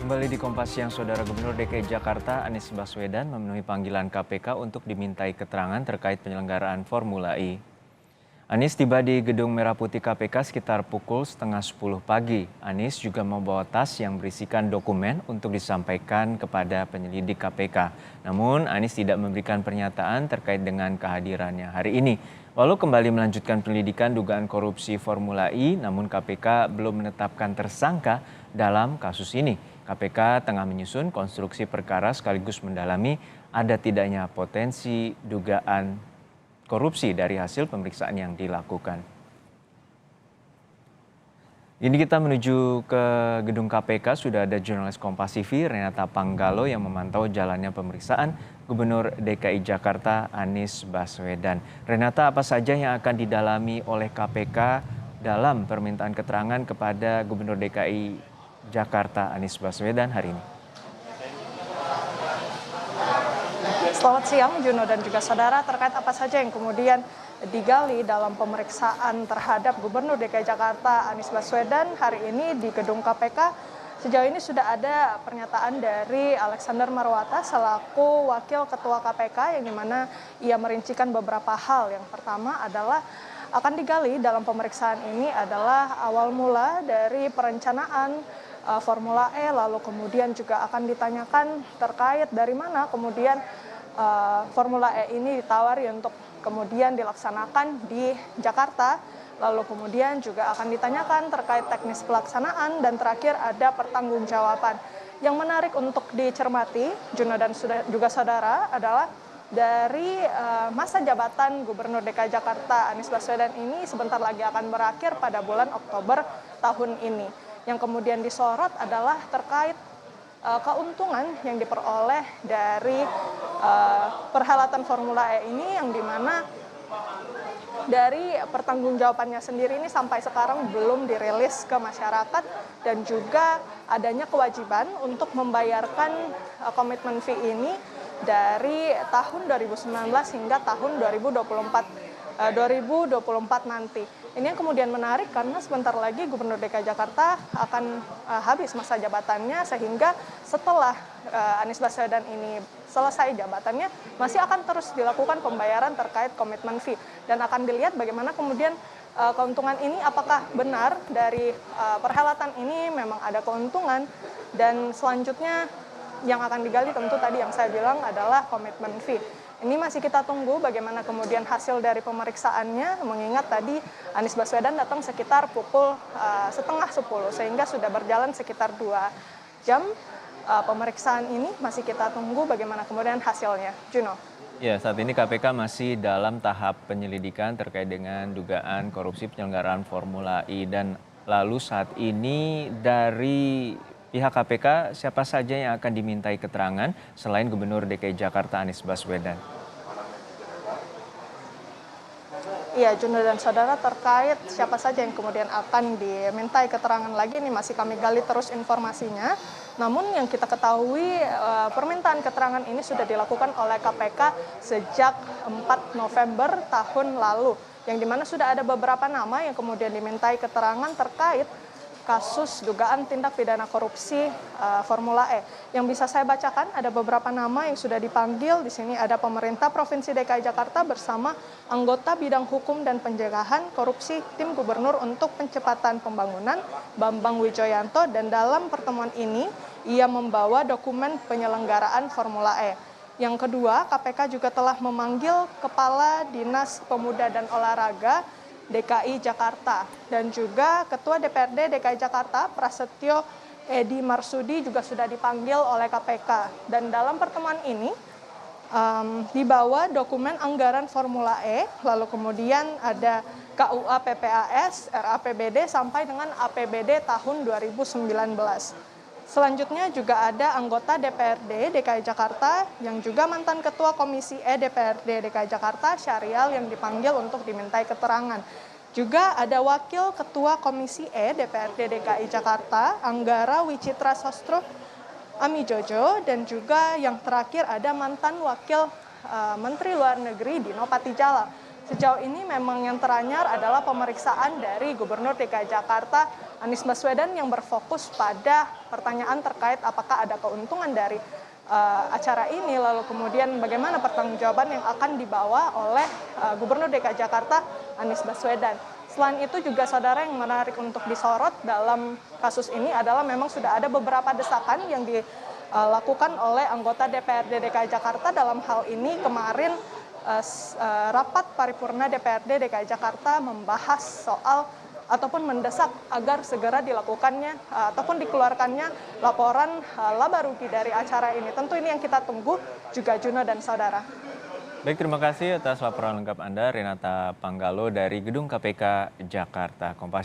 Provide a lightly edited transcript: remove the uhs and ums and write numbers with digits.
Kembali di Kompas Siang, Saudara Gubernur DKI Jakarta Anies Baswedan memenuhi panggilan KPK untuk dimintai keterangan terkait penyelenggaraan Formula E. Anies tiba di Gedung Merah Putih KPK sekitar pukul setengah 10 pagi. Anies juga membawa tas yang berisikan dokumen untuk disampaikan kepada penyelidik KPK. Namun Anies tidak memberikan pernyataan terkait dengan kehadirannya hari ini. Walau kembali melanjutkan penyelidikan dugaan korupsi Formula E, namun KPK belum menetapkan tersangka dalam kasus ini. KPK tengah menyusun konstruksi perkara sekaligus mendalami ada tidaknya potensi dugaan korupsi dari hasil pemeriksaan yang dilakukan. Ini kita menuju ke gedung KPK, sudah ada jurnalis Kompas TV Renata Panggalo yang memantau jalannya pemeriksaan Gubernur DKI Jakarta Anies Baswedan. Renata, apa saja yang akan didalami oleh KPK dalam permintaan keterangan kepada Gubernur DKI Jakarta Anies Baswedan hari ini? Selamat siang Juno dan juga saudara, terkait apa saja yang kemudian digali dalam pemeriksaan terhadap Gubernur DKI Jakarta Anies Baswedan hari ini di gedung KPK. Sejauh ini sudah ada pernyataan dari Alexander Marwata selaku Wakil Ketua KPK yang dimana ia merincikan beberapa hal. Yang pertama adalah akan digali dalam pemeriksaan ini adalah awal mula dari perencanaan Formula E, lalu kemudian juga akan ditanyakan terkait dari mana kemudian Formula E ini ditawari untuk kemudian dilaksanakan di Jakarta, lalu kemudian juga akan ditanyakan terkait teknis pelaksanaan, dan terakhir ada pertanggungjawaban. Yang menarik untuk dicermati, Juno dan juga saudara, adalah dari masa jabatan Gubernur DKI Jakarta Anies Baswedan ini sebentar lagi akan berakhir pada bulan Oktober tahun ini. Yang kemudian disorot adalah terkait keuntungan yang diperoleh dari perhelatan Formula E ini, yang dimana dari pertanggungjawabannya sendiri ini sampai sekarang belum dirilis ke masyarakat, dan juga adanya kewajiban untuk membayarkan komitmen fee ini dari tahun 2019 hingga tahun 2024 nanti. Ini yang kemudian menarik karena sebentar lagi Gubernur DKI Jakarta akan habis masa jabatannya, sehingga setelah Anies Baswedan ini selesai jabatannya masih akan terus dilakukan pembayaran terkait komitmen fee, dan akan dilihat bagaimana kemudian keuntungan ini, apakah benar dari perhelatan ini memang ada keuntungan, dan selanjutnya yang akan digali tentu tadi yang saya bilang adalah komitmen fee. Ini masih kita tunggu bagaimana kemudian hasil dari pemeriksaannya, mengingat tadi Anies Baswedan datang sekitar pukul setengah 10, sehingga sudah berjalan sekitar 2 jam. Pemeriksaan ini masih kita tunggu bagaimana kemudian hasilnya. Juno. Ya, saat ini KPK masih dalam tahap penyelidikan terkait dengan dugaan korupsi penyelenggaraan Formula E. Dan lalu saat ini dari pihak KPK siapa saja yang akan dimintai keterangan selain Gubernur DKI Jakarta Anies Baswedan? Iya, Juno dan saudara, terkait siapa saja yang kemudian akan dimintai keterangan lagi ini masih kami gali terus informasinya. Namun yang kita ketahui permintaan keterangan ini sudah dilakukan oleh KPK sejak 4 November tahun lalu, yang dimana sudah ada beberapa nama yang kemudian dimintai keterangan terkait kasus dugaan tindak pidana korupsi Formula E. Yang bisa saya bacakan ada beberapa nama yang sudah dipanggil. Di sini ada pemerintah Provinsi DKI Jakarta bersama anggota bidang hukum dan pencegahan korupsi tim gubernur untuk percepatan pembangunan Bambang Wijoyanto, dan dalam pertemuan ini ia membawa dokumen penyelenggaraan Formula E. Yang kedua, KPK juga telah memanggil Kepala Dinas Pemuda dan Olahraga DKI Jakarta, dan juga Ketua DPRD DKI Jakarta Prasetyo Edi Marsudi juga sudah dipanggil oleh KPK. Dan dalam pertemuan ini dibawa dokumen anggaran Formula E, lalu kemudian ada KUA PPAS, RAPBD sampai dengan APBD tahun 2019. Selanjutnya juga ada anggota DPRD DKI Jakarta yang juga mantan Ketua Komisi E DPRD DKI Jakarta, Syahrial, yang dipanggil untuk dimintai keterangan. Juga ada Wakil Ketua Komisi E DPRD DKI Jakarta, Anggara Wicitra Sastro Amijojo, dan juga yang terakhir ada mantan Wakil Menteri Luar Negeri Dino Patijala. Sejauh ini memang yang teranyar adalah pemeriksaan dari Gubernur DKI Jakarta Anies Baswedan yang berfokus pada pertanyaan terkait apakah ada keuntungan dari acara ini, lalu kemudian bagaimana pertanggungjawaban yang akan dibawa oleh Gubernur DKI Jakarta Anies Baswedan. Selain itu juga saudara yang menarik untuk disorot dalam kasus ini adalah memang sudah ada beberapa desakan yang dilakukan oleh anggota DPRD DKI Jakarta. Dalam hal ini kemarin rapat paripurna DPRD DKI Jakarta membahas soal ataupun mendesak agar segera dilakukannya ataupun dikeluarkannya laporan laba rugi dari acara ini. Tentu ini yang kita tunggu juga Juno dan saudara. Baik, terima kasih atas laporan lengkap Anda, Renata Panggalo dari Gedung KPK Jakarta. Kompas